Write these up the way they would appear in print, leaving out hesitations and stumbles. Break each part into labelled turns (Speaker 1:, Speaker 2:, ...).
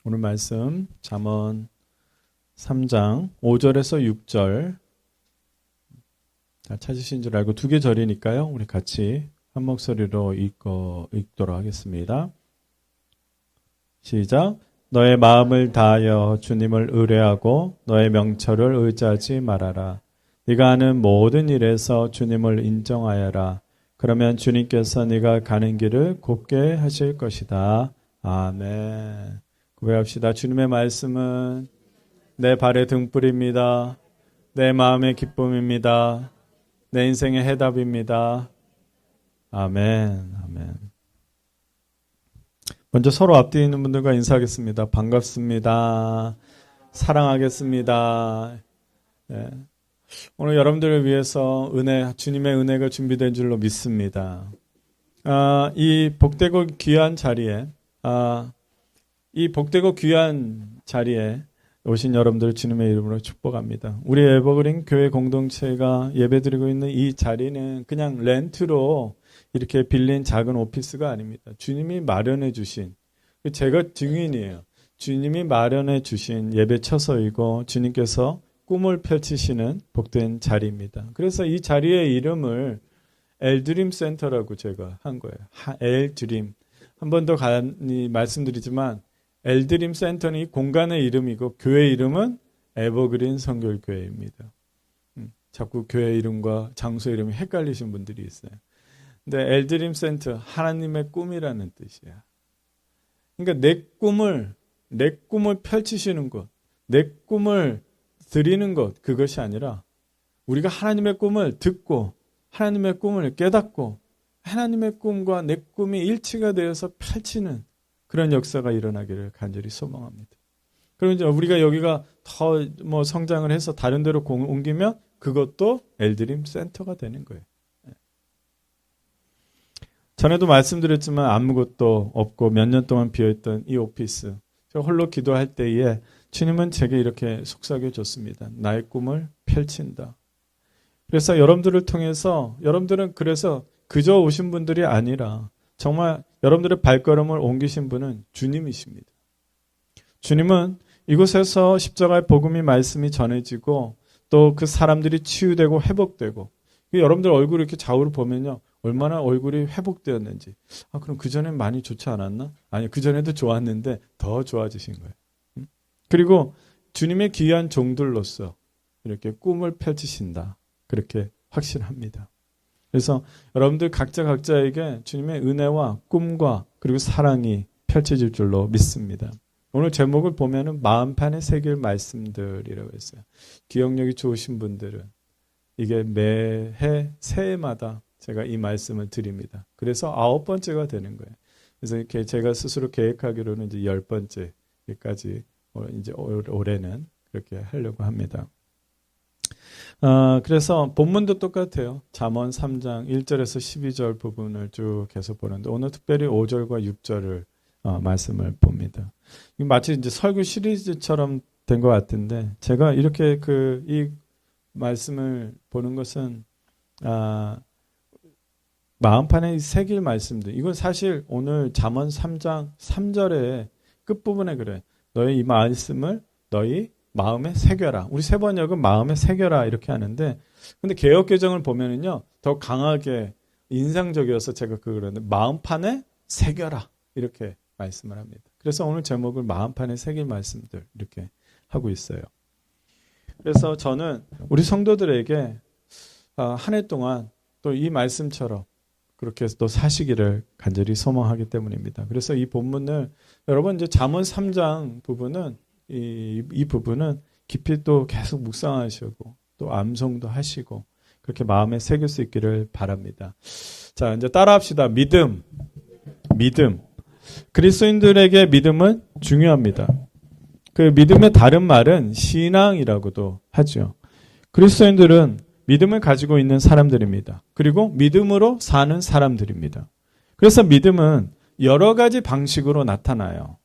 Speaker 1: 오늘 말씀 잠언 3장 5절에서 6절 다 찾으신 줄 알고 두 개 절이니까요. 우리 같이 한 목소리로 읽도록 하겠습니다. 시작. 너의 마음을 다하여 주님을 의뢰하고 너의 명철을 의지하지 말아라. 네가 하는 모든 일에서 주님을 인정하여라. 그러면 주님께서 네가 가는 길을 곱게 하실 것이다. 아멘. 고백합시다. 주님의 말씀은 내 발의 등불입니다. 내 마음의 기쁨입니다. 내 인생의 해답입니다. 아멘. 아멘. 먼저 서로 앞뒤에 있는 분들과 인사하겠습니다. 반갑습니다. 사랑하겠습니다. 네. 오늘 여러분들을 위해서 주님의 은혜가 준비된 줄로 믿습니다. 이 복되고 귀한 자리에 오신 여러분들 주님의 이름으로 축복합니다. 우리 에버그린 교회 공동체가 예배드리고 있는 이 자리는 그냥 렌트로 이렇게 빌린 작은 오피스가 아닙니다. 주님이 마련해 주신, 제가 증인이에요. 주님이 마련해 주신 예배 처소이고 주님께서 꿈을 펼치시는 복된 자리입니다. 그래서 이 자리의 이름을 엘드림 센터라고 제가 한 거예요. 엘드림. 한 번 더 말씀드리지만 엘드림 센터는 이 공간의 이름이고 교회 이름은 에버그린 선결교회입니다. 자꾸 교회 이름과 장소 이름이 헷갈리신 분들이 있어요. 근데 엘드림 센터, 하나님의 꿈이라는 뜻이야. 그러니까 내 꿈을 펼치시는 것, 내 꿈을 드리는 것, 그것이 아니라 우리가 하나님의 꿈을 듣고 하나님의 꿈을 깨닫고 하나님의 꿈과 내 꿈이 일치가 되어서 펼치는 그런 역사가 일어나기를 간절히 소망합니다. 그리고 이제 우리가 여기가 더 성장을 해서 다른 데로 옮기면 그것도 엘드림 센터가 되는 거예요. 전에도 말씀드렸지만 아무것도 없고 몇 년 동안 비어있던 이 오피스, 제가 홀로 기도할 때에 주님은 제게 이렇게 속삭여 줬습니다. 나의 꿈을 펼친다. 그래서 여러분들을 통해서 여러분들은 그래서 그저 오신 분들이 아니라 정말 여러분들의 발걸음을 옮기신 분은 주님이십니다. 주님은 이곳에서 십자가의 복음이 말씀이 전해지고 또 그 사람들이 치유되고 회복되고 여러분들 얼굴을 이렇게 좌우로 보면요. 얼마나 얼굴이 회복되었는지. 그럼 그전엔 많이 좋지 않았나? 아니, 그전에도 좋았는데 더 좋아지신 거예요. 그리고 주님의 귀한 종들로서 이렇게 꿈을 펼치신다. 그렇게 확신합니다. 그래서 여러분들 각자에게 주님의 은혜와 꿈과 그리고 사랑이 펼쳐질 줄로 믿습니다. 오늘 제목을 보면은 마음판에 새길 말씀들이라고 했어요. 기억력이 좋으신 분들은 이게 매해 새해마다 제가 이 말씀을 드립니다. 그래서 9번째가 되는 거예요. 그래서 이렇게 제가 스스로 계획하기로는 이제 10번째까지 이제 올해는 그렇게 하려고 합니다. 그래서 본문도 똑같아요. 잠언 3장 1절에서 12절 부분을 쭉 계속 보는데 오늘 특별히 5절과 6절을 말씀을 봅니다. 마치 이제 설교 시리즈처럼 된 것 같은데 제가 이렇게 이 말씀을 보는 것은 마음판에 새길 말씀들. 이건 사실 오늘 잠언 3장 3절의 끝부분에 그래. 너의 이 말씀을 너희 마음에 새겨라. 우리 세번역은 마음에 새겨라 이렇게 하는데 근데 개역개정을 보면은요 더 강하게 인상적이어서 제가 그러는데 마음판에 새겨라 이렇게 말씀을 합니다. 그래서 오늘 제목을 마음판에 새길 말씀들 이렇게 하고 있어요. 그래서 저는 우리 성도들에게 한 해 동안 또 이 말씀처럼 그렇게 또 사시기를 간절히 소망하기 때문입니다. 그래서 이 본문을 여러분 이제 잠언 3장 부분은 이 부분은 깊이 또 계속 묵상하시고 또 암송도 하시고 그렇게 마음에 새길 수 있기를 바랍니다. 자, 이제 따라합시다. 믿음. 그리스도인들에게 믿음은 중요합니다. 그 믿음의 다른 말은 신앙이라고도 하죠. 그리스도인들은 믿음을 가지고 있는 사람들입니다. 그리고 믿음으로 사는 사람들입니다. 그래서 믿음은 여러 가지 방식으로 나타나요.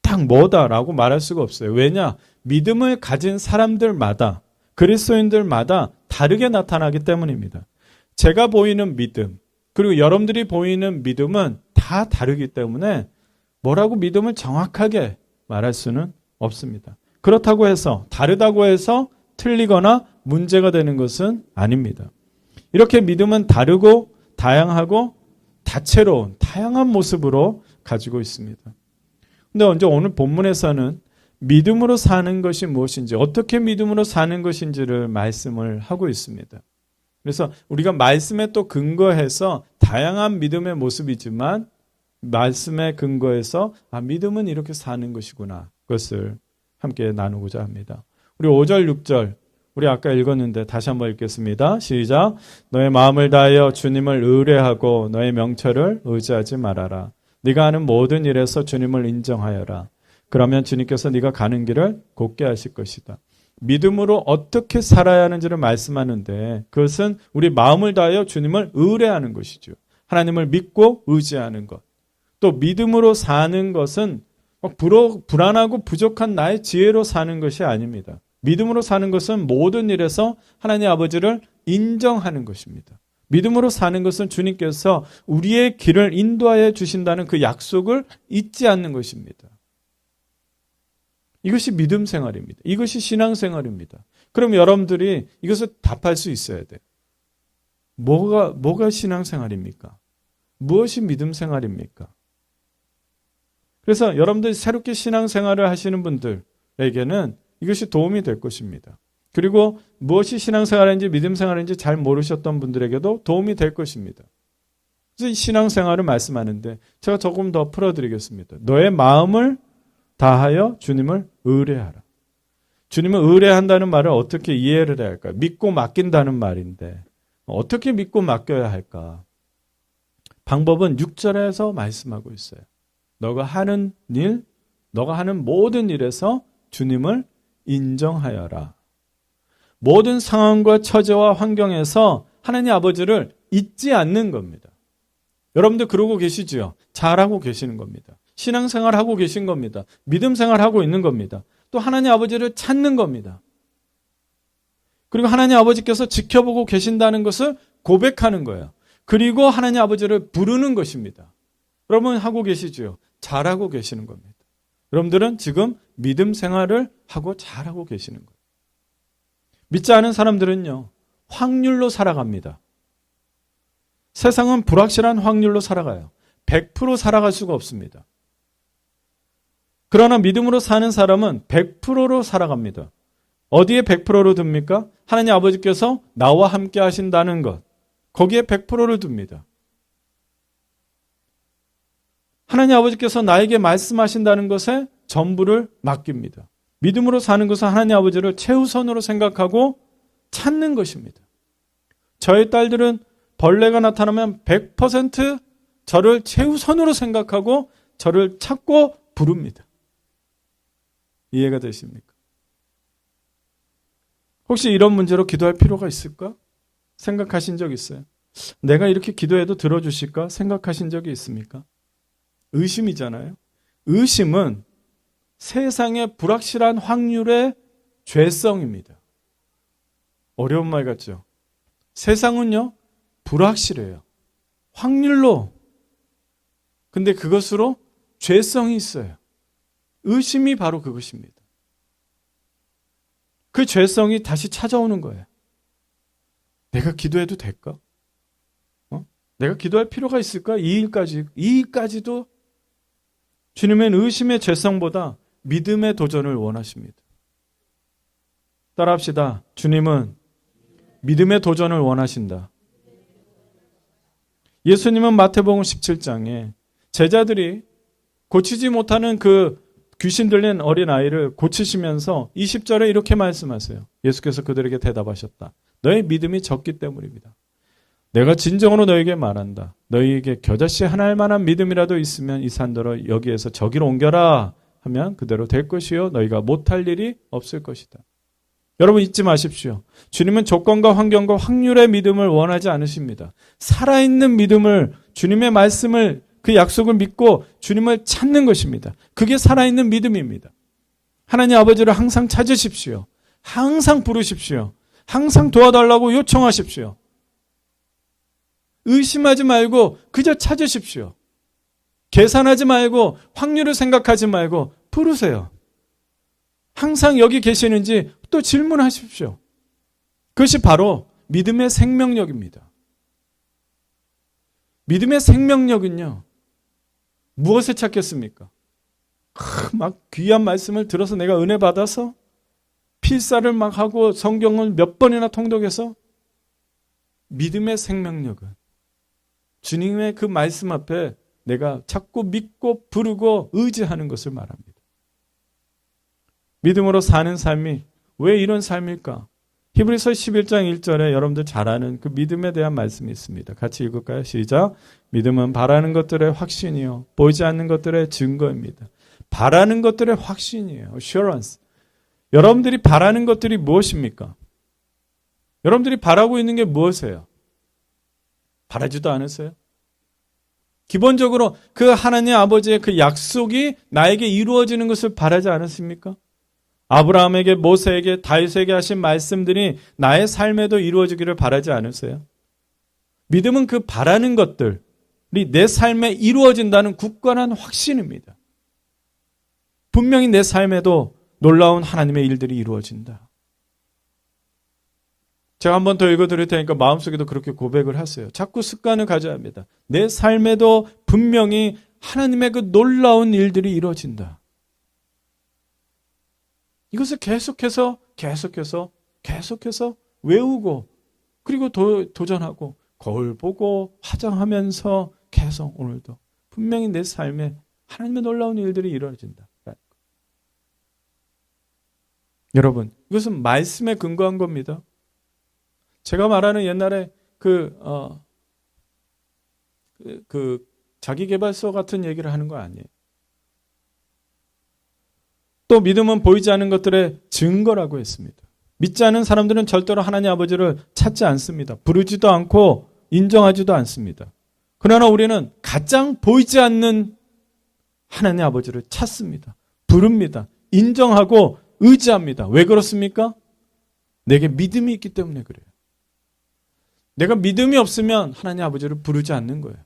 Speaker 1: 딱 뭐다라고 말할 수가 없어요. 왜냐? 믿음을 가진 사람들마다 그리스도인들마다 다르게 나타나기 때문입니다. 제가 보이는 믿음 그리고 여러분들이 보이는 믿음은 다 다르기 때문에 뭐라고 믿음을 정확하게 말할 수는 없습니다. 그렇다고 해서 다르다고 해서 틀리거나 문제가 되는 것은 아닙니다. 이렇게 믿음은 다르고 다양하고 다채로운 다양한 모습으로 가지고 있습니다. 근데 먼저 오늘 본문에서는 믿음으로 사는 것이 무엇인지, 어떻게 믿음으로 사는 것인지를 말씀을 하고 있습니다. 그래서 우리가 말씀에 또 근거해서 다양한 믿음의 모습이지만 말씀에 근거해서 믿음은 이렇게 사는 것이구나, 그것을 함께 나누고자 합니다. 우리 5절 6절 우리 아까 읽었는데 다시 한번 읽겠습니다. 시작. 너의 마음을 다하여 주님을 의뢰하고 너의 명철을 의지하지 말아라. 네가 하는 모든 일에서 주님을 인정하여라. 그러면 주님께서 네가 가는 길을 곧게 하실 것이다. 믿음으로 어떻게 살아야 하는지를 말씀하는데 그것은 우리 마음을 다하여 주님을 의뢰하는 것이죠. 하나님을 믿고 의지하는 것. 또 믿음으로 사는 것은 불안하고 부족한 나의 지혜로 사는 것이 아닙니다. 믿음으로 사는 것은 모든 일에서 하나님 아버지를 인정하는 것입니다. 믿음으로 사는 것은 주님께서 우리의 길을 인도하여 주신다는 그 약속을 잊지 않는 것입니다. 이것이 믿음 생활입니다. 이것이 신앙 생활입니다. 그럼 여러분들이 이것을 답할 수 있어야 돼요. 뭐가 신앙 생활입니까? 무엇이 믿음 생활입니까? 그래서 여러분들이 새롭게 신앙 생활을 하시는 분들에게는 이것이 도움이 될 것입니다. 그리고 무엇이 신앙 생활인지 믿음 생활인지 잘 모르셨던 분들에게도 도움이 될 것입니다. 그래서 이 신앙 생활을 말씀하는데 제가 조금 더 풀어드리겠습니다. 너의 마음을 다하여 주님을 의뢰하라. 주님을 의뢰한다는 말을 어떻게 이해를 해야 할까요? 믿고 맡긴다는 말인데 어떻게 믿고 맡겨야 할까? 방법은 6절에서 말씀하고 있어요. 너가 하는 일, 너가 하는 모든 일에서 주님을 인정하여라. 모든 상황과 처지와 환경에서 하나님 아버지를 잊지 않는 겁니다. 여러분들 그러고 계시지요? 잘하고 계시는 겁니다. 신앙생활하고 계신 겁니다. 믿음 생활하고 있는 겁니다. 또 하나님 아버지를 찾는 겁니다. 그리고 하나님 아버지께서 지켜보고 계신다는 것을 고백하는 거예요. 그리고 하나님 아버지를 부르는 것입니다. 여러분 하고 계시지요? 잘하고 계시는 겁니다. 여러분들은 지금 믿음 생활을 하고 잘하고 계시는 거예요. 믿지 않은 사람들은요, 확률로 살아갑니다. 세상은 불확실한 확률로 살아가요. 100% 살아갈 수가 없습니다. 그러나 믿음으로 사는 사람은 100%로 살아갑니다. 어디에 100%로 둡니까? 하나님 아버지께서 나와 함께 하신다는 것, 거기에 100%를 둡니다. 하나님 아버지께서 나에게 말씀하신다는 것에 전부를 맡깁니다. 믿음으로 사는 것은 하나님 아버지를 최우선으로 생각하고 찾는 것입니다. 저의 딸들은 벌레가 나타나면 100% 저를 최우선으로 생각하고 저를 찾고 부릅니다. 이해가 되십니까? 혹시 이런 문제로 기도할 필요가 있을까? 생각하신 적 있어요? 내가 이렇게 기도해도 들어주실까? 생각하신 적이 있습니까? 의심이잖아요. 의심은 세상의 불확실한 확률의 죄성입니다. 어려운 말 같죠? 세상은요, 불확실해요. 확률로. 근데 그것으로 죄성이 있어요. 의심이 바로 그것입니다. 그 죄성이 다시 찾아오는 거예요. 내가 기도해도 될까? 내가 기도할 필요가 있을까? 이 일까지도 주님은 의심의 죄성보다 믿음의 도전을 원하십니다. 따라합시다. 주님은 믿음의 도전을 원하신다. 예수님은 마태복음 17장에 제자들이 고치지 못하는 그 귀신 들린 어린아이를 고치시면서 20절에 이렇게 말씀하세요. 예수께서 그들에게 대답하셨다. 너의 믿음이 적기 때문입니다. 내가 진정으로 너에게 말한다. 너희에게 겨자씨 하나일 만한 믿음이라도 있으면 이 산더러 여기에서 저기로 옮겨라 하면 그대로 될 것이요 너희가 못할 일이 없을 것이다. 여러분 잊지 마십시오. 주님은 조건과 환경과 확률의 믿음을 원하지 않으십니다. 살아있는 믿음을, 주님의 말씀을, 그 약속을 믿고 주님을 찾는 것입니다. 그게 살아있는 믿음입니다. 하나님 아버지를 항상 찾으십시오. 항상 부르십시오. 항상 도와달라고 요청하십시오. 의심하지 말고 그저 찾으십시오. 계산하지 말고 확률을 생각하지 말고 부르세요. 항상 여기 계시는지 또 질문하십시오. 그것이 바로 믿음의 생명력입니다. 믿음의 생명력은요, 무엇을 찾겠습니까? 막 귀한 말씀을 들어서 내가 은혜 받아서 필사를 막 하고 성경을 몇 번이나 통독해서 믿음의 생명력은 주님의 그 말씀 앞에 내가 자꾸 믿고 부르고 의지하는 것을 말합니다. 믿음으로 사는 삶이 왜 이런 삶일까? 히브리서 11장 1절에 여러분들 잘 아는 그 믿음에 대한 말씀이 있습니다. 같이 읽을까요? 시작. 믿음은 바라는 것들의 확신이요 보이지 않는 것들의 증거입니다. 바라는 것들의 확신이에요. assurance. 여러분들이 바라는 것들이 무엇입니까? 여러분들이 바라고 있는 게 무엇이에요? 바라지도 않으세요? 기본적으로 그 하나님 아버지의 그 약속이 나에게 이루어지는 것을 바라지 않으십니까? 아브라함에게, 모세에게, 다윗에게 하신 말씀들이 나의 삶에도 이루어지기를 바라지 않으세요? 믿음은 그 바라는 것들이 내 삶에 이루어진다는 굳건한 확신입니다. 분명히 내 삶에도 놀라운 하나님의 일들이 이루어진다. 제가 한 번 더 읽어드릴 테니까 마음속에도 그렇게 고백을 하세요. 자꾸 습관을 가져야 합니다. 내 삶에도 분명히 하나님의 그 놀라운 일들이 이루어진다. 이것을 계속해서 외우고 그리고 도전하고 거울 보고 화장하면서 계속 오늘도 분명히 내 삶에 하나님의 놀라운 일들이 이루어진다. 여러분, 이것은 말씀에 근거한 겁니다. 제가 말하는 옛날에 그 자기계발서 같은 얘기를 하는 거 아니에요. 또 믿음은 보이지 않는 것들의 증거라고 했습니다. 믿지 않은 사람들은 절대로 하나님 아버지를 찾지 않습니다. 부르지도 않고 인정하지도 않습니다. 그러나 우리는 가장 보이지 않는 하나님 아버지를 찾습니다. 부릅니다. 인정하고 의지합니다. 왜 그렇습니까? 내게 믿음이 있기 때문에 그래요. 내가 믿음이 없으면 하나님 아버지를 부르지 않는 거예요.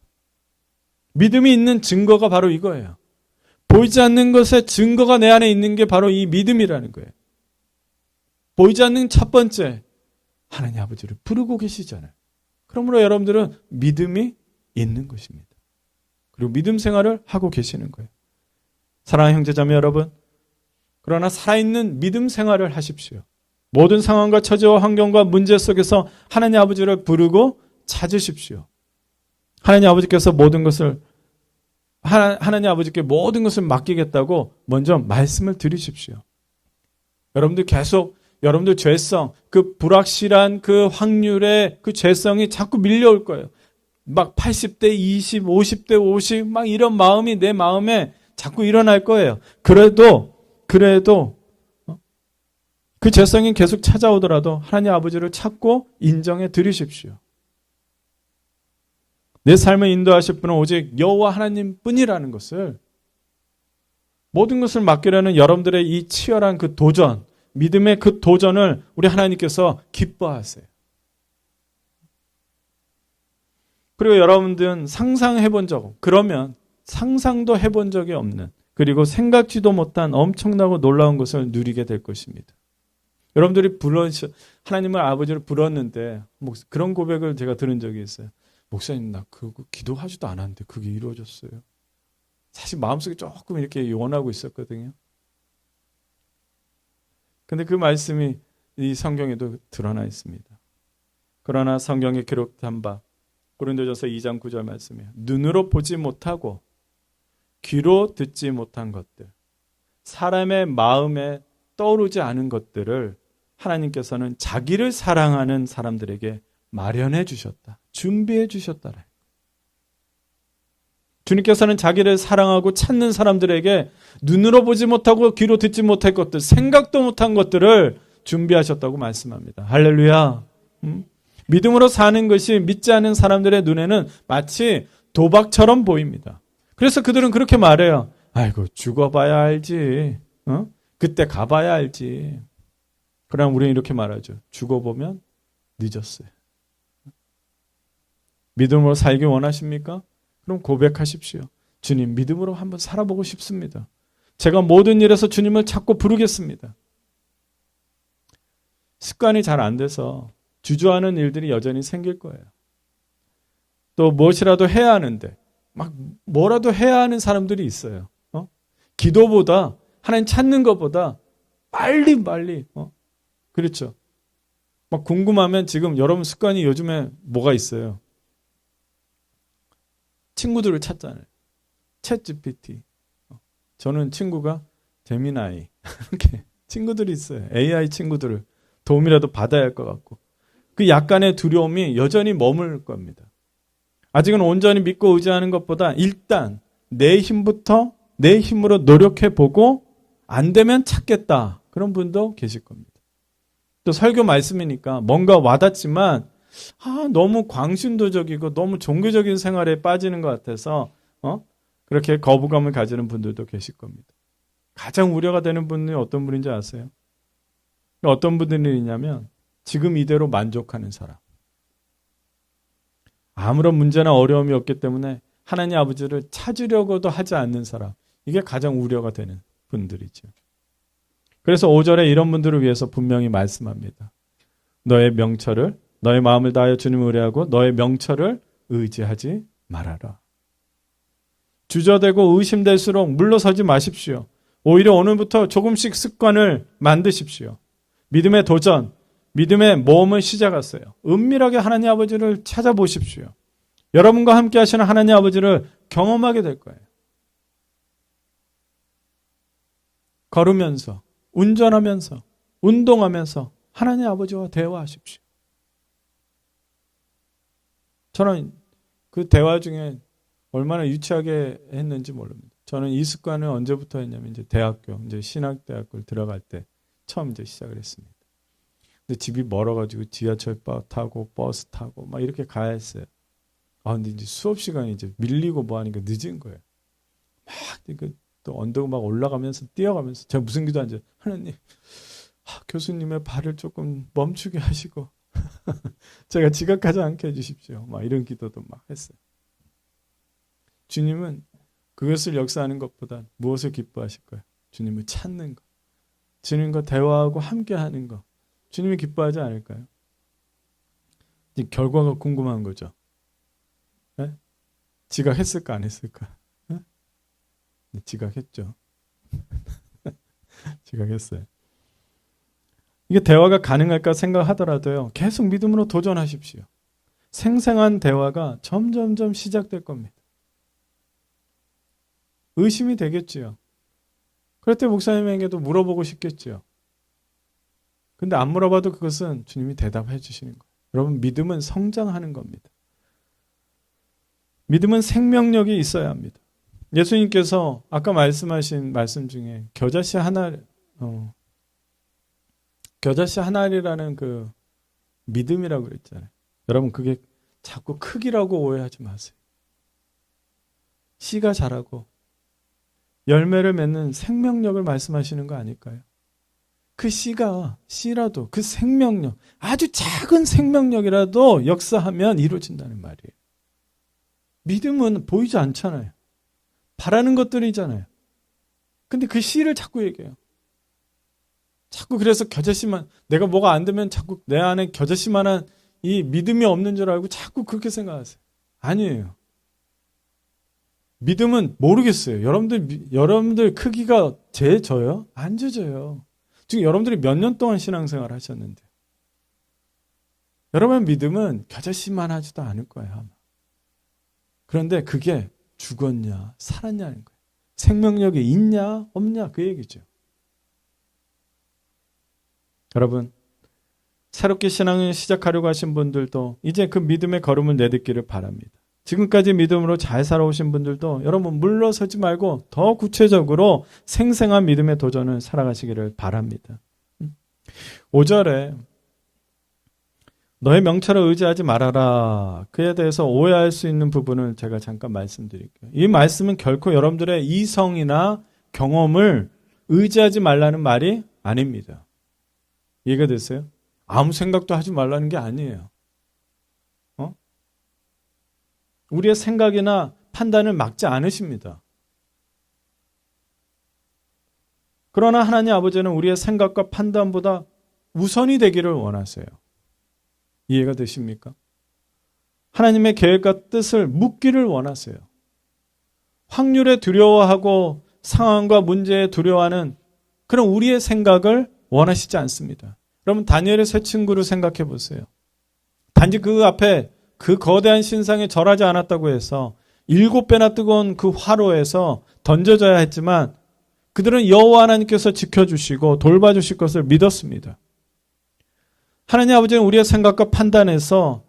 Speaker 1: 믿음이 있는 증거가 바로 이거예요. 보이지 않는 것의 증거가 내 안에 있는 게 바로 이 믿음이라는 거예요. 보이지 않는 첫 번째, 하나님 아버지를 부르고 계시잖아요. 그러므로 여러분들은 믿음이 있는 것입니다. 그리고 믿음 생활을 하고 계시는 거예요. 사랑하는 형제자매 여러분, 그러나 살아있는 믿음 생활을 하십시오. 모든 상황과 처지와 환경과 문제 속에서 하나님 아버지를 부르고 찾으십시오. 하나님 아버지께서 모든 것을 하나님 아버지께 모든 것을 맡기겠다고 먼저 말씀을 드리십시오. 여러분들 계속 여러분들 죄성, 그 불확실한 그 확률의 그 죄성이 자꾸 밀려올 거예요. 막 80대 20, 50대 50 막 이런 마음이 내 마음에 자꾸 일어날 거예요. 그래도 그 죄성이 계속 찾아오더라도 하나님 아버지를 찾고 인정해 드리십시오. 내 삶을 인도하실 분은 오직 여호와 하나님 뿐이라는 것을, 모든 것을 맡기려는 여러분들의 이 치열한 그 도전, 믿음의 그 도전을 우리 하나님께서 기뻐하세요. 그리고 여러분들은 그러면 상상도 해본 적이 없는, 그리고 생각지도 못한 엄청나고 놀라운 것을 누리게 될 것입니다. 여러분들이 하나님을 아버지를 불렀는데 그런 고백을 제가 들은 적이 있어요. 목사님, 나 그거 기도하지도 않았는데 그게 이루어졌어요. 사실 마음속에 조금 이렇게 원하고 있었거든요. 근데 그 말씀이 이 성경에도 드러나 있습니다. 그러나 성경에 기록한 바 고린도전서 2장 9절 말씀이에요. 눈으로 보지 못하고 귀로 듣지 못한 것들, 사람의 마음에 떠오르지 않은 것들을 하나님께서는 자기를 사랑하는 사람들에게 마련해 주셨다. 준비해 주셨다. 주님께서는 자기를 사랑하고 찾는 사람들에게 눈으로 보지 못하고 귀로 듣지 못할 것들, 생각도 못한 것들을 준비하셨다고 말씀합니다. 할렐루야. 믿음으로 사는 것이 믿지 않은 사람들의 눈에는 마치 도박처럼 보입니다. 그래서 그들은 그렇게 말해요. 아이고, 죽어봐야 알지. 그때 가봐야 알지. 그럼 우리는 이렇게 말하죠. 죽어보면 늦었어요. 믿음으로 살기 원하십니까? 그럼 고백하십시오. 주님 믿음으로 한번 살아보고 싶습니다. 제가 모든 일에서 주님을 찾고 부르겠습니다. 습관이 잘 안 돼서 주저하는 일들이 여전히 생길 거예요. 또 무엇이라도 해야 하는데 막 뭐라도 해야 하는 사람들이 있어요. 기도보다 하나님 찾는 것보다 빨리 그렇죠. 막 궁금하면 지금 여러분 습관이 요즘에 뭐가 있어요? 친구들을 찾잖아요. 챗 GPT. 저는 친구가 재미나이 이렇게 친구들이 있어요. AI 친구들을 도움이라도 받아야 할 것 같고 그 약간의 두려움이 여전히 머물 겁니다. 아직은 온전히 믿고 의지하는 것보다 일단 내 힘부터 내 힘으로 노력해보고 안 되면 찾겠다. 그런 분도 계실 겁니다. 또 설교 말씀이니까 뭔가 와닿지만 너무 광신도적이고 너무 종교적인 생활에 빠지는 것 같아서 그렇게 거부감을 가지는 분들도 계실 겁니다. 가장 우려가 되는 분이 어떤 분인지 아세요? 어떤 분들이 있냐면 지금 이대로 만족하는 사람. 아무런 문제나 어려움이 없기 때문에 하나님 아버지를 찾으려고도 하지 않는 사람. 이게 가장 우려가 되는 분들이죠. 그래서 5절에 이런 분들을 위해서 분명히 말씀합니다. 너의 명철을 너의 마음을 다하여 주님을 의뢰하고 너의 명철을 의지하지 말아라. 주저되고 의심될수록 물러서지 마십시오. 오히려 오늘부터 조금씩 습관을 만드십시오. 믿음의 도전, 믿음의 모험을 시작하세요. 은밀하게 하나님 아버지를 찾아보십시오. 여러분과 함께 하시는 하나님 아버지를 경험하게 될 거예요. 걸으면서, 운전하면서, 운동하면서 하나님 아버지와 대화하십시오. 저는 그 대화 중에 얼마나 유치하게 했는지 모릅니다. 저는 이 습관을 언제부터 했냐면 이제 대학교, 이제 신학대학교를 들어갈 때 처음 이제 시작을 했습니다. 근데 집이 멀어가지고 지하철 타고 버스 타고 막 이렇게 가야 했어요. 근데 이제 수업 시간이 이제 밀리고 뭐 하니까 늦은 거예요. 막 또 언덕 막 올라가면서 뛰어가면서 제가 무슨 기도 앉아요. 하나님, 교수님의 발을 조금 멈추게 하시고 제가 지각하지 않게 해주십시오. 막 이런 기도도 막 했어요. 주님은 그것을 역사하는 것보다 무엇을 기뻐하실 거예요? 주님을 찾는 것. 주님과 대화하고 함께하는 것. 주님이 기뻐하지 않을까요? 이제 결과가 궁금한 거죠. 네? 지각했을까 안 했을까? 네? 지각했죠. 지각했어요. 이게 대화가 가능할까 생각하더라도요. 계속 믿음으로 도전하십시오. 생생한 대화가 점점점 시작될 겁니다. 의심이 되겠지요. 그럴 때 목사님에게도 물어보고 싶겠지요. 근데 안 물어봐도 그것은 주님이 대답해 주시는 거예요. 여러분, 믿음은 성장하는 겁니다. 믿음은 생명력이 있어야 합니다. 예수님께서 아까 말씀하신 말씀 중에 겨자씨 하나리라는 그 믿음이라고 그랬잖아요. 여러분, 그게 자꾸 크기라고 오해하지 마세요. 씨가 자라고 열매를 맺는 생명력을 말씀하시는 거 아닐까요? 그 씨라도 그 생명력, 아주 작은 생명력이라도 역사하면 이루어진다는 말이에요. 믿음은 보이지 않잖아요. 바라는 것들이잖아요. 근데 그 씨를 자꾸 얘기해요. 자꾸 그래서 겨자씨만, 내가 뭐가 안 되면 자꾸 내 안에 겨자씨만한 이 믿음이 없는 줄 알고 자꾸 그렇게 생각하세요. 아니에요. 믿음은 모르겠어요. 여러분들 크기가 재져요? 안 재져요. 지금 여러분들이 몇 년 동안 신앙생활 하셨는데 여러분의 믿음은 겨자씨만 하지도 않을 거예요. 아마. 그런데 그게 죽었냐 살았냐는 거예요. 생명력이 있냐 없냐 그 얘기죠. 여러분, 새롭게 신앙을 시작하려고 하신 분들도 이제 그 믿음의 걸음을 내딛기를 바랍니다. 지금까지 믿음으로 잘 살아오신 분들도 여러분 물러서지 말고 더 구체적으로 생생한 믿음의 도전을 살아가시기를 바랍니다. 5절에 너의 명철을 의지하지 말아라. 그에 대해서 오해할 수 있는 부분을 제가 잠깐 말씀드릴게요. 이 말씀은 결코 여러분들의 이성이나 경험을 의지하지 말라는 말이 아닙니다. 이해가 됐어요? 아무 생각도 하지 말라는 게 아니에요. 우리의 생각이나 판단을 막지 않으십니다. 그러나 하나님 아버지는 우리의 생각과 판단보다 우선이 되기를 원하세요. 이해가 되십니까? 하나님의 계획과 뜻을 묻기를 원하세요. 확률에 두려워하고 상황과 문제에 두려워하는 그런 우리의 생각을 원하시지 않습니다. 여러분, 다니엘의 세 친구를 생각해 보세요. 단지 그 앞에 그 거대한 신상에 절하지 않았다고 해서 7배나 뜨거운 그 화로에서 던져져야 했지만 그들은 여호와 하나님께서 지켜주시고 돌봐주실 것을 믿었습니다. 하나님 아버지는 우리의 생각과 판단에서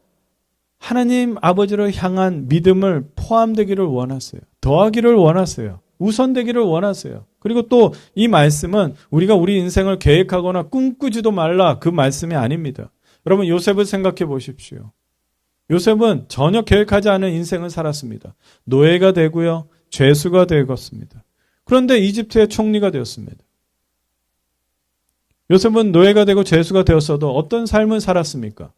Speaker 1: 하나님 아버지를 향한 믿음을 포함되기를 원하세요. 더하기를 원하세요. 우선되기를 원하세요. 그리고 또 이 말씀은 우리가 우리 인생을 계획하거나 꿈꾸지도 말라, 그 말씀이 아닙니다. 여러분, 요셉을 생각해 보십시오. 요셉은 전혀 계획하지 않은 인생을 살았습니다. 노예가 되고요, 죄수가 되었습니다. 그런데 이집트의 총리가 되었습니다. 요셉은 노예가 되고 죄수가 되었어도 어떤 삶을 살았습니까?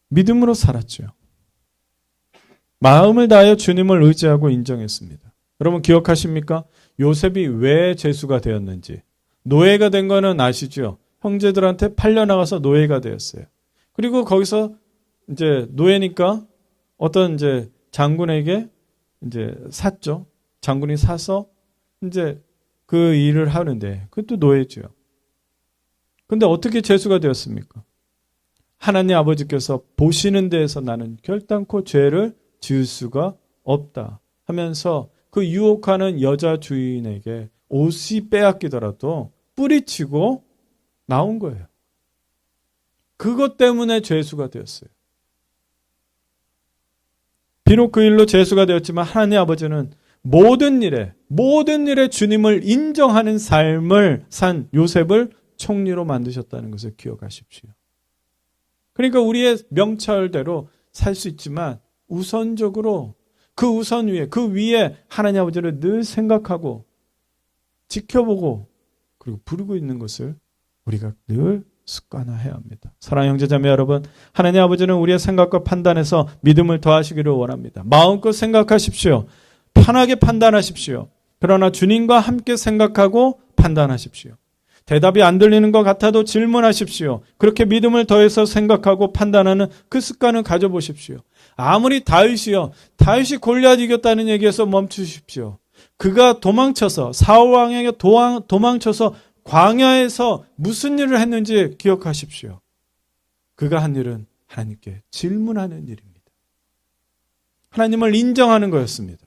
Speaker 1: 믿음으로 살았죠. 마음을 다하여 주님을 의지하고 인정했습니다. 여러분, 기억하십니까? 요셉이 왜 죄수가 되었는지. 노예가 된 거는 아시죠? 형제들한테 팔려나가서 노예가 되었어요. 그리고 거기서 이제 노예니까 어떤 이제 장군에게 이제 샀죠. 장군이 사서 이제 그 일을 하는데 그것도 노예죠. 근데 어떻게 죄수가 되었습니까? 하나님 아버지께서 보시는 데에서 나는 결단코 죄를 지을 수가 없다 하면서 그 유혹하는 여자 주인에게 옷이 빼앗기더라도 뿌리치고 나온 거예요. 그것 때문에 죄수가 되었어요. 비록 그 일로 죄수가 되었지만 하나님 아버지는 모든 일에 주님을 인정하는 삶을 산 요셉을 총리로 만드셨다는 것을 기억하십시오. 그러니까 우리의 명철대로 살 수 있지만 우선적으로 그 우선 위에, 그 위에 하나님 아버지를 늘 생각하고 지켜보고 그리고 부르고 있는 것을 우리가 늘 습관화해야 합니다. 사랑하는 형제자매 여러분, 하나님 아버지는 우리의 생각과 판단에서 믿음을 더하시기를 원합니다. 마음껏 생각하십시오. 편하게 판단하십시오. 그러나 주님과 함께 생각하고 판단하십시오. 대답이 안 들리는 것 같아도 질문하십시오. 그렇게 믿음을 더해서 생각하고 판단하는 그 습관을 가져보십시오. 아무리 다윗이 골리앗 이겼다는 얘기에서 멈추십시오. 그가 도망쳐서 사울 왕에게 도망쳐서 광야에서 무슨 일을 했는지 기억하십시오. 그가 한 일은 하나님께 질문하는 일입니다. 하나님을 인정하는 거였습니다.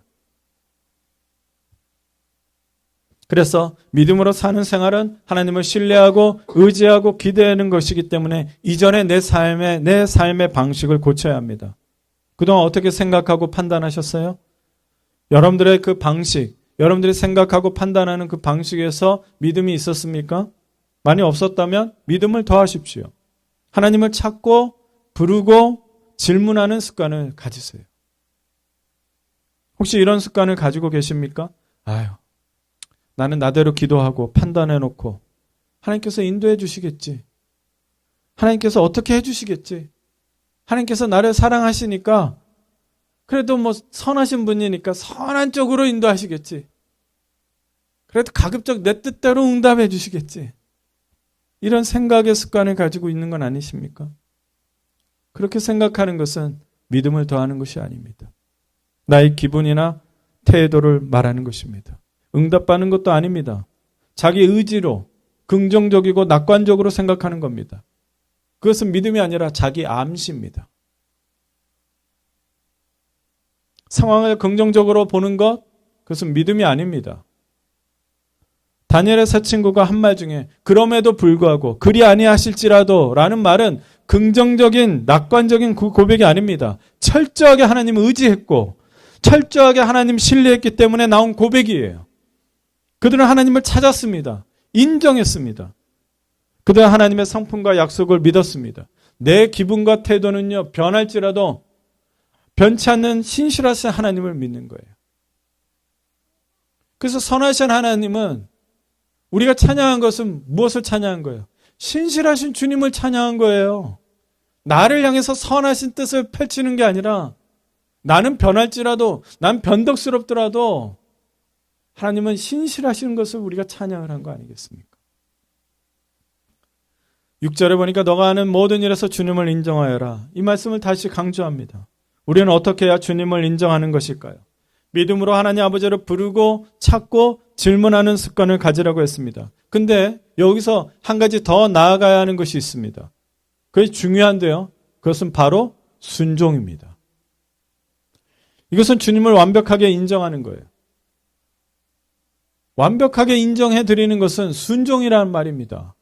Speaker 1: 그래서 믿음으로 사는 생활은 하나님을 신뢰하고 의지하고 기대하는 것이기 때문에 이전에 내 삶의 방식을 고쳐야 합니다. 그동안 어떻게 생각하고 판단하셨어요? 여러분들의 그 방식, 여러분들이 생각하고 판단하는 그 방식에서 믿음이 있었습니까? 많이 없었다면 믿음을 더하십시오. 하나님을 찾고 부르고 질문하는 습관을 가지세요. 혹시 이런 습관을 가지고 계십니까? 나는 나대로 기도하고 판단해놓고 하나님께서 인도해 주시겠지. 하나님께서 어떻게 해주시겠지. 하나님께서 나를 사랑하시니까 그래도 뭐 선하신 분이니까 선한 쪽으로 인도하시겠지. 그래도 가급적 내 뜻대로 응답해 주시겠지. 이런 생각의 습관을 가지고 있는 건 아니십니까? 그렇게 생각하는 것은 믿음을 더하는 것이 아닙니다. 나의 기분이나 태도를 말하는 것입니다. 응답받는 것도 아닙니다. 자기 의지로 긍정적이고 낙관적으로 생각하는 겁니다. 그것은 믿음이 아니라 자기 암시입니다. 상황을 긍정적으로 보는 것, 그것은 믿음이 아닙니다. 다니엘의 세 친구가 한 말 중에 그럼에도 불구하고 그리 아니하실지라도 라는 말은 긍정적인 낙관적인 그 고백이 아닙니다. 철저하게 하나님을 의지했고 철저하게 하나님 신뢰했기 때문에 나온 고백이에요. 그들은 하나님을 찾았습니다. 인정했습니다. 그들은 하나님의 성품과 약속을 믿었습니다. 내 기분과 태도는요, 변할지라도 변치 않는 신실하신 하나님을 믿는 거예요. 그래서 선하신 하나님은 우리가 찬양한 것은 무엇을 찬양한 거예요? 신실하신 주님을 찬양한 거예요. 나를 향해서 선하신 뜻을 펼치는 게 아니라 나는 변할지라도, 난 변덕스럽더라도 하나님은 신실하신 것을 우리가 찬양을 한 거 아니겠습니까? 6절에 보니까 너가 하는 모든 일에서 주님을 인정하여라. 이 말씀을 다시 강조합니다. 우리는 어떻게 해야 주님을 인정하는 것일까요? 믿음으로 하나님 아버지를 부르고 찾고 질문하는 습관을 가지라고 했습니다. 근데 여기서 한 가지 더 나아가야 하는 것이 있습니다. 그게 중요한데요. 그것은 바로 순종입니다. 이것은 주님을 완벽하게 인정하는 거예요. 완벽하게 인정해 드리는 것은 순종이라는 말입니다.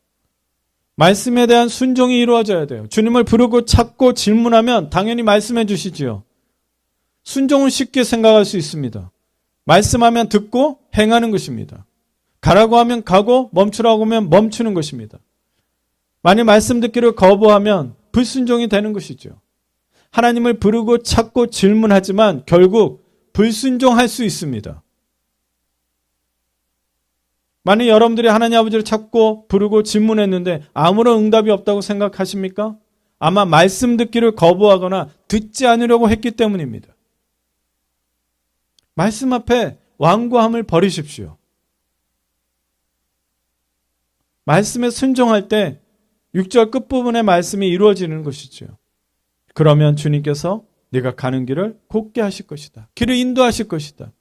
Speaker 1: 말씀에 대한 순종이 이루어져야 돼요. 주님을 부르고 찾고 질문하면 당연히 말씀해 주시지요. 순종은 쉽게 생각할 수 있습니다. 말씀하면 듣고 행하는 것입니다. 가라고 하면 가고 멈추라고 하면 멈추는 것입니다. 만일 말씀 듣기를 거부하면 불순종이 되는 것이죠. 하나님을 부르고 찾고 질문하지만 결국 불순종할 수 있습니다. 만약 여러분들이 하나님 아버지를 찾고 부르고 질문했는데 아무런 응답이 없다고 생각하십니까? 아마 말씀 듣기를 거부하거나 듣지 않으려고 했기 때문입니다. 말씀 앞에 완고함을 버리십시오. 말씀에 순종할 때 6절 끝부분의 말씀이 이루어지는 것이죠. 그러면 주님께서 네가 가는 길을 곧게 하실 것이다. 길을 인도하실 것이다.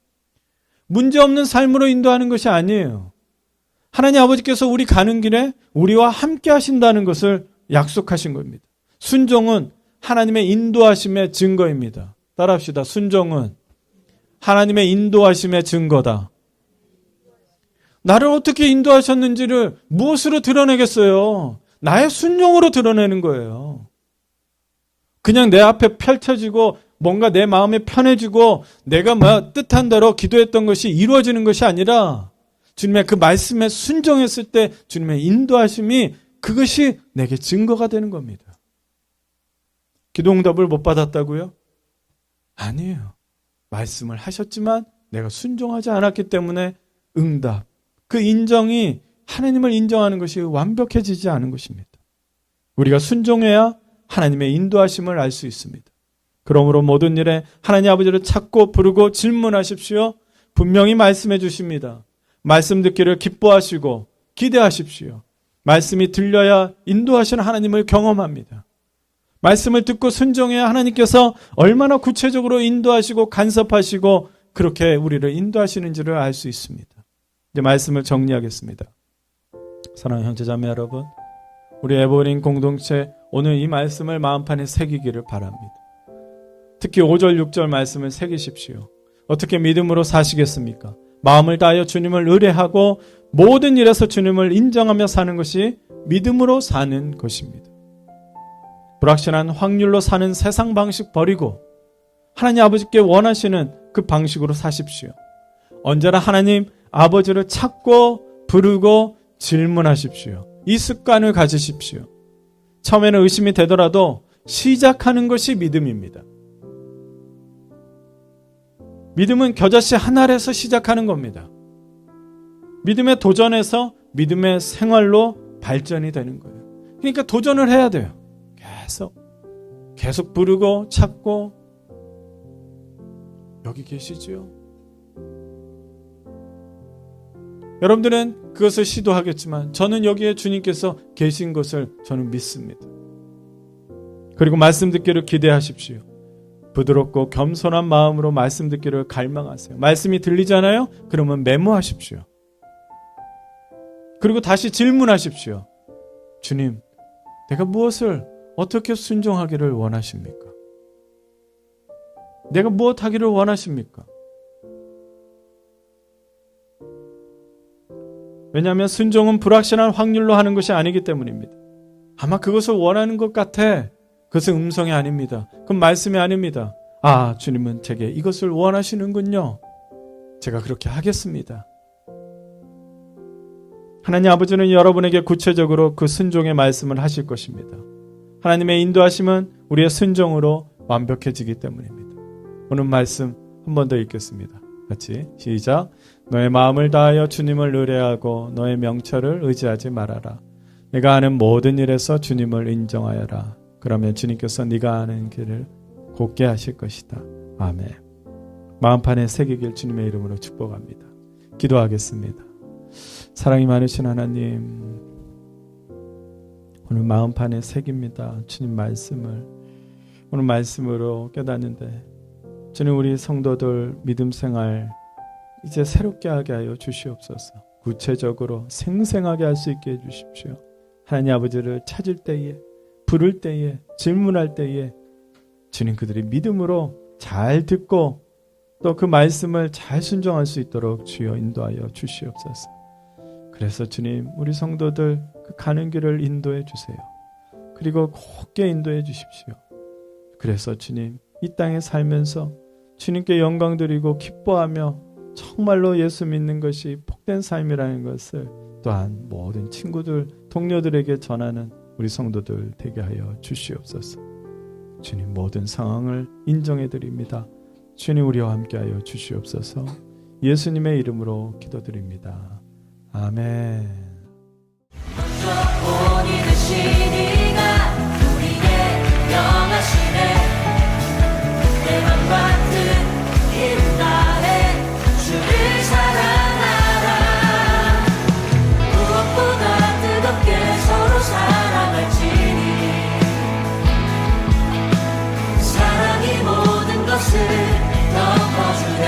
Speaker 1: 문제없는 삶으로 인도하는 것이 아니에요. 하나님 아버지께서 우리 가는 길에 우리와 함께 하신다는 것을 약속하신 겁니다. 순종은 하나님의 인도하심의 증거입니다. 따라합시다. 순종은 하나님의 인도하심의 증거다. 나를 어떻게 인도하셨는지를 무엇으로 드러내겠어요? 나의 순종으로 드러내는 거예요. 그냥 내 앞에 펼쳐지고 뭔가 내 마음이 편해지고 내가 뜻한 대로 기도했던 것이 이루어지는 것이 아니라 주님의 그 말씀에 순종했을 때 주님의 인도하심이 그것이 내게 증거가 되는 겁니다. 기도 응답을 못 받았다고요? 아니에요. 말씀을 하셨지만 내가 순종하지 않았기 때문에 응답, 그 인정이 하나님을 인정하는 것이 완벽해지지 않은 것입니다. 우리가 순종해야 하나님의 인도하심을 알 수 있습니다. 그러므로 모든 일에 하나님 아버지를 찾고 부르고 질문하십시오. 분명히 말씀해 주십니다. 말씀 듣기를 기뻐하시고 기대하십시오. 말씀이 들려야 인도하시는 하나님을 경험합니다. 말씀을 듣고 순종해야 하나님께서 얼마나 구체적으로 인도하시고 간섭하시고 그렇게 우리를 인도하시는지를 알 수 있습니다. 이제 말씀을 정리하겠습니다. 사랑하는 형제자매 여러분, 우리 에버린 공동체 오늘 이 말씀을 마음판에 새기기를 바랍니다. 특히 5절 6절 말씀을 새기십시오. 어떻게 믿음으로 사시겠습니까? 마음을 다하여 주님을 의뢰하고 모든 일에서 주님을 인정하며 사는 것이 믿음으로 사는 것입니다. 불확실한 확률로 사는 세상 방식 버리고 하나님 아버지께 원하시는 그 방식으로 사십시오. 언제나 하나님 아버지를 찾고 부르고 질문하십시오. 이 습관을 가지십시오. 처음에는 의심이 되더라도 시작하는 것이 믿음입니다. 믿음은 겨자씨 한 알에서 시작하는 겁니다. 믿음의 도전에서 믿음의 생활로 발전이 되는 거예요. 그러니까 도전을 해야 돼요. 계속 부르고 찾고. 여기 계시지요? 여러분들은 그것을 시도하겠지만 저는 여기에 주님께서 계신 것을 저는 믿습니다. 그리고 말씀 듣기를 기대하십시오. 부드럽고 겸손한 마음으로 말씀 듣기를 갈망하세요. 말씀이 들리잖아요? 그러면 메모하십시오. 그리고 다시 질문하십시오. 주님, 내가 무엇을 어떻게 순종하기를 원하십니까? 내가 무엇 하기를 원하십니까? 왜냐하면 순종은 불확실한 확률로 하는 것이 아니기 때문입니다. 아마 그것을 원하는 것 같아. 그것은 음성이 아닙니다. 그건 말씀이 아닙니다. 아, 주님은 제게 이것을 원하시는군요. 제가 그렇게 하겠습니다. 하나님 아버지는 여러분에게 구체적으로 그 순종의 말씀을 하실 것입니다. 하나님의 인도하심은 우리의 순종으로 완벽해지기 때문입니다. 오늘 말씀 한 번 더 읽겠습니다. 같이 시작. 너의 마음을 다하여 주님을 의뢰하고 너의 명철을 의지하지 말아라. 내가 하는 모든 일에서 주님을 인정하여라. 그러면 주님께서 네가 하는 길을 곧게 하실 것이다. 아멘. 마음판에 새기길 주님의 이름으로 축복합니다. 기도하겠습니다. 사랑이 많으신 하나님, 오늘 마음판에 새깁니다. 주님 말씀을 오늘 말씀으로 깨닫는데 주님, 우리 성도들 믿음 생활 이제 새롭게 하게 하여 주시옵소서. 구체적으로 생생하게 할 수 있게 해주십시오. 하나님 아버지를 찾을 때에, 부를 때에, 질문할 때에 주님 그들이 믿음으로 잘 듣고 또 그 말씀을 잘 순종할 수 있도록 주여 인도하여 주시옵소서. 그래서 주님, 우리 성도들 그 가는 길을 인도해 주세요. 그리고 곧게 인도해 주십시오. 그래서 주님, 이 땅에 살면서 주님께 영광 드리고 기뻐하며 정말로 예수 믿는 것이 복된 삶이라는 것을 또한 모든 친구들, 동료들에게 전하는 우리 성도들 되게 하여 주시옵소서. 주님, 모든 상황을 인정해 드립니다. 주님, 우리와 함께하여 주시옵소서. 예수님의 이름으로 기도드립니다. 아멘.
Speaker 2: 본이 되신 이가 우리의 영하시네. 내 맘 같은 이른 날에 주를 사랑하라. 무엇보다 뜨겁게 서로 사랑할지니 사랑이 모든 것을 덮어주네.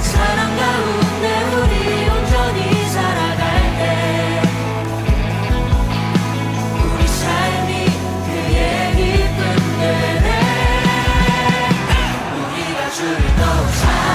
Speaker 2: 사랑 가운데 우리 온전히 살아갈 때 우리 삶이 그의 기쁨 되네. 우리가 주를 더욱 사랑하네.